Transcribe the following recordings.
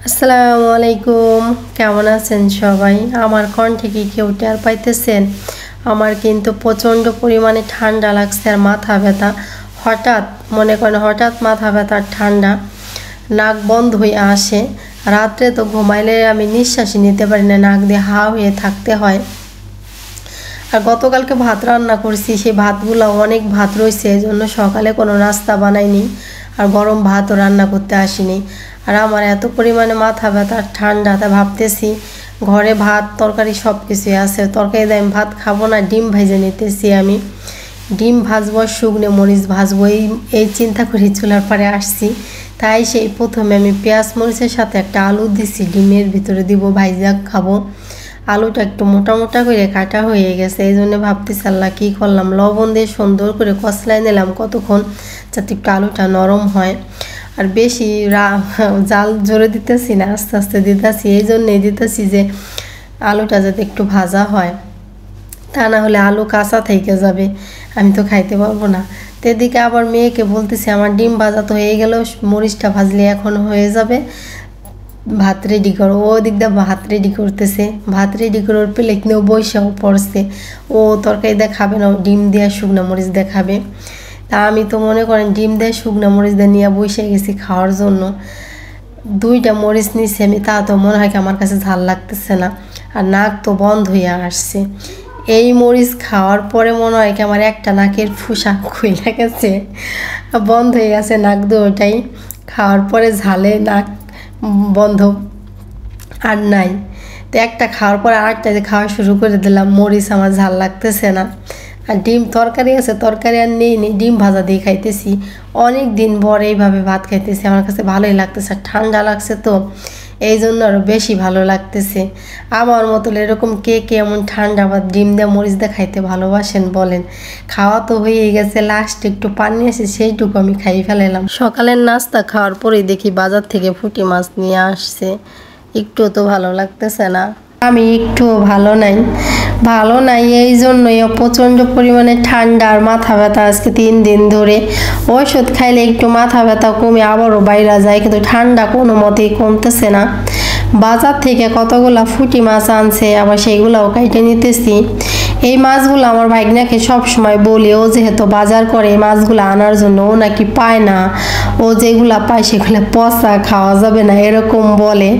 আসসালামু আলাইকুম, কেমন আছেন সবাই? আমার কণ্ঠে কি কেউ টের পাইতেছেন? আমার কিন্তু প্রচণ্ড পরিমাণে ঠান্ডা লাগছে আর মাথা ব্যথা। হঠাৎ মনে করেন হঠাৎ মাথা ব্যথার ঠান্ডা, নাক বন্ধ হয়ে আসে। রাত্রে তো ঘুমাইলে আমি নিঃশ্বাসই নিতে পারি না, নাক দিয়ে হা হয়ে থাকতে হয়। আর গতকালকে ভাত রান্না করছি, সেই ভাতগুলো অনেক ভাত রয়েছে, এই জন্য সকালে কোনো নাস্তা বানাইনি আর গরম ভাতও রান্না করতে আসিনি। আর আমার এত পরিমাণে মাথা ব্যথা ঠান্ডা, তা ভাবতেছি ঘরে ভাত তরকারি সব কিছুই আছে, তরকারি দিয়ে আমি ভাত খাবো না, ডিম ভেজে নিতেছি। আমি ডিম ভাজবো, শুকনো মরিচ ভাজবো, এই চিন্তা করে চুলার পাড়ে আসছি। তাই সেই প্রথমে আমি পেঁয়াজ মরিচের সাথে একটা আলু দিছি, ডিমের ভিতরে দিব, ভাইজা খাবো। আলুটা একটু মোটা মোটা করে কাটা হয়ে গেছে, এই জন্য ভাবতেছি আল্লাহ কী করলাম। লবণ দিয়ে সুন্দর করে কষলাই নিলাম কতক্ষণ, যাতে একটু আলুটা নরম হয়। আর বেশি জাল জোরে দিতেছি না, আস্তে আস্তে দিতেছি, এই জন্যই দিতেছি যে আলুটা যাতে একটু ভাজা হয়, তা না হলে আলু কাঁচা থেকে যাবে, আমি তো খাইতে পারবো না। তো এদিকে আবার মেয়েকে বলতেছি আমার ডিম ভাজা তো হয়ে গেল, মরিচটা ভাজলে এখন হয়ে যাবে, ভাত রেডি করো। ও দিক দিয়ে ভাত রেডি করতেছে, ভাত রেডি করে ওর প্লেট নিয়েও বসেও পড়ছে। ও তরকারি দিয়ে খাবে না, ডিম দিয়ে শুকনো মরিচ দিয়ে খাবে। তা আমি তো মনে করেন ডিম দিয়ে শুকনো মরিচ দিয়ে নিয়ে বসে গেছি খাওয়ার জন্য। দুইটা মরিচ নিছি আমি, তা তো মনে হয় কি আমার কাছে ঝাল লাগতেছে না, আর নাক তো বন্ধ হয়ে আসছে। এই মরিচ খাওয়ার পরে মনে হয় কি আমার একটা নাকের ফুসা খুলে গেছে, বন্ধ হয়ে গেছে নাক দুটাই। খাওয়ার পরে ঝালে নাক বন্ধ আর নাই। তো একটা খাওয়ার পরে আরেকটা যে খাওয়া শুরু করে দিলাম, মরিচ আমার ঝাল লাগতেছে না। আর ডিম তরকারি আছে, তরকারি আর নেই, ডিম ভাজা দিয়ে খাইতেছি। অনেক দিন পর এইভাবে ভাত খাইতেছি, আমার কাছে ভালোই লাগতেছে। আর ঠান্ডা লাগছে তো এই জন্য আরও বেশি ভালো লাগতেছে। আমার মতো এরকম কে কে এমন ঠান্ডা ভাত ডিম দিয়ে মরিচ দিয়ে খাইতে ভালোবাসেন বলেন? খাওয়া তো হয়েই গেছে, লাস্ট একটু পানি আছে, সেইটুকু আমি খাই ফেলাইলাম। সকালের নাস্তা খাওয়ার পরেই দেখি বাজার থেকে পুঁটি মাছ নিয়ে আসছে, একটু তো ভালো লাগতেছে না, আমি একটু ভালো নাই এই জন্যই প্রচণ্ড পরিমাণে ঠান্ডা আর মাথা ব্যথা আজকে 3 দিন ধরে। ওষুধ খাইলে একটু মাথা ব্যথা কমে আবারও বাইরে যায়, কিন্তু ঠান্ডা কোনো মতেই কমতেছে না। বাজার থেকে কতগুলা পুঁটি মাছ আনছে, আবার সেইগুলাও কাইটে নিতেছি। এই মাছগুলো আমার ভাইগনাকে সবসময় বলি, ও যেহেতু বাজার করে এই মাছগুলো আনার জন্য, ও নাকি পায় না, ও যেগুলা পায় সেগুলো পচা, খাওয়া যাবে না এরকম বলে।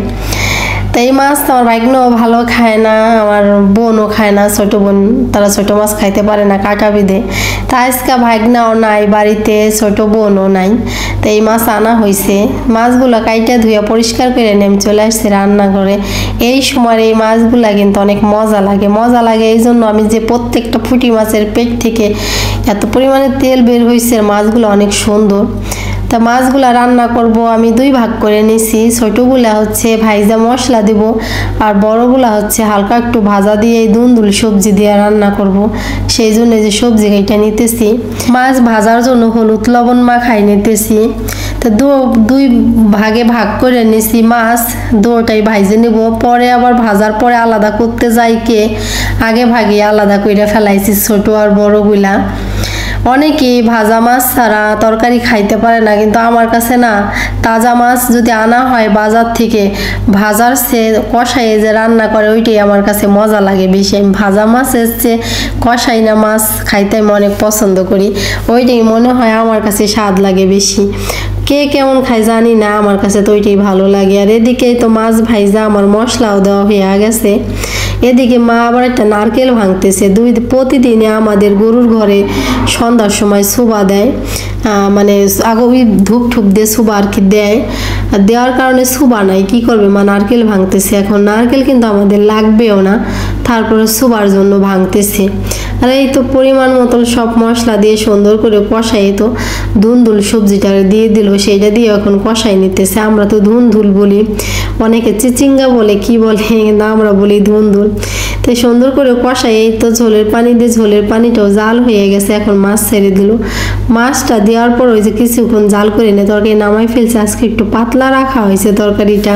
তো এই মাছ তো আমার ভাইগনাও ভালো খায় না, আমার বোনও খায় না, ছোটো বোন, তারা ছোটো মাছ খাইতে পারে না, কাঁটা বিধে। তা আজকে ভাইগনাও নাই বাড়িতে, ছোটো বোনও নাই, তো এই মাছ আনা হয়েছে। মাছগুলো কাইটা ধুয়ে পরিষ্কার করে নিয়ে আমি চলে আসছি রান্নাঘরে। এই সময় এই মাছগুলা কিন্তু অনেক মজা লাগে, এই জন্য আমি যে প্রত্যেকটা পুঁটি মাছের পেট থেকে এত পরিমাণে তেল বের হয়েছে, মাছগুলো অনেক সুন্দর। তা মাছগুলা রান্না করব আমি 2 ভাগ করে নিছি, ছোটোগুলা হচ্ছে ভাইজা মশলা দিব, আর বড়গুলা হচ্ছে হালকা একটু ভাজা দিয়ে এই দুন্দুল সবজি দিয়ে রান্না করব। সেই জন্য যে সবজি গাইটা নিতেছি, মাছ ভাজার জন্য হলুদ লবণ মাখাই নিতেছি। তো 2 ভাগে ভাগ করে নিছি মাছ, 2টাই ভাইজে নেব, পরে আবার ভাজার পরে আলাদা করতে যাই কে, আগে ভাগে আলাদা করে ফেলাইছি ছোট আর বড়গুলা। অনেকেই ভাজা মাছ ছাড়া তরকারি খাইতে পারে না, কিন্তু আমার কাছে না, তাজা মাছ যদি আনা হয় বাজার থেকে, ভাজার চেয়ে কষাইয়ে যে রান্না করে ওইটাই আমার কাছে মজা লাগে বেশি। আমি ভাজা মাছের চেয়ে কষাই না মাছ খাইতে আমি অনেক পছন্দ করি, ওইটাই মনে হয় আমার কাছে স্বাদ লাগে বেশি। কে কেমন খায় জানি না, আমার কাছে তো ওইটাই ভালো লাগে। আর এদিকে তো মাছ ভাইজা আমার মশলাও দেওয়া হয়ে গেছে। এদিকে মা আবার একটা নারকেল ভাঙতেছে। প্রতিদিনে আমাদের গরুর ঘরে সন্ধ্যার সময় সুবা দেয়, মানে আগে ওই ধূপ ঠুপ দিয়ে সুবা আর কি দেয়, দেওয়ার কারণে সুবা নাই, কি করবে মা নারকেল ভাঙতেছে। এখন নারকেল কিন্তু আমাদের লাগবেও না, তারপরে সুবার জন্য ভাঙতেছে। আর এই তো পরিমাণ মতন সব মশলা দিয়ে সুন্দর করে কষাই তো ধুন্দুল সবজিটা দিয়ে দিল, সেইটা দিয়ে এখন কষাই নিতেছে। আমরা তো ধুন্দুল বলি, অনেকে চিচিঙ্গা বলে, কি বলে না, আমরা বলি ধুন্দুল। তো সুন্দর করে কষাই এই তো ঝোলের পানি দিয়ে, ঝোলের পানিটাও জাল হয়ে গেছে, এখন মাছ ছেড়ে দিল। মাছটা দেওয়ার পর ওই যে কিছুক্ষণ জাল করে নিয়ে তরকারি নামাই ফেলছে। আজকে একটু পাতলা রাখা হয়েছে তরকারিটা,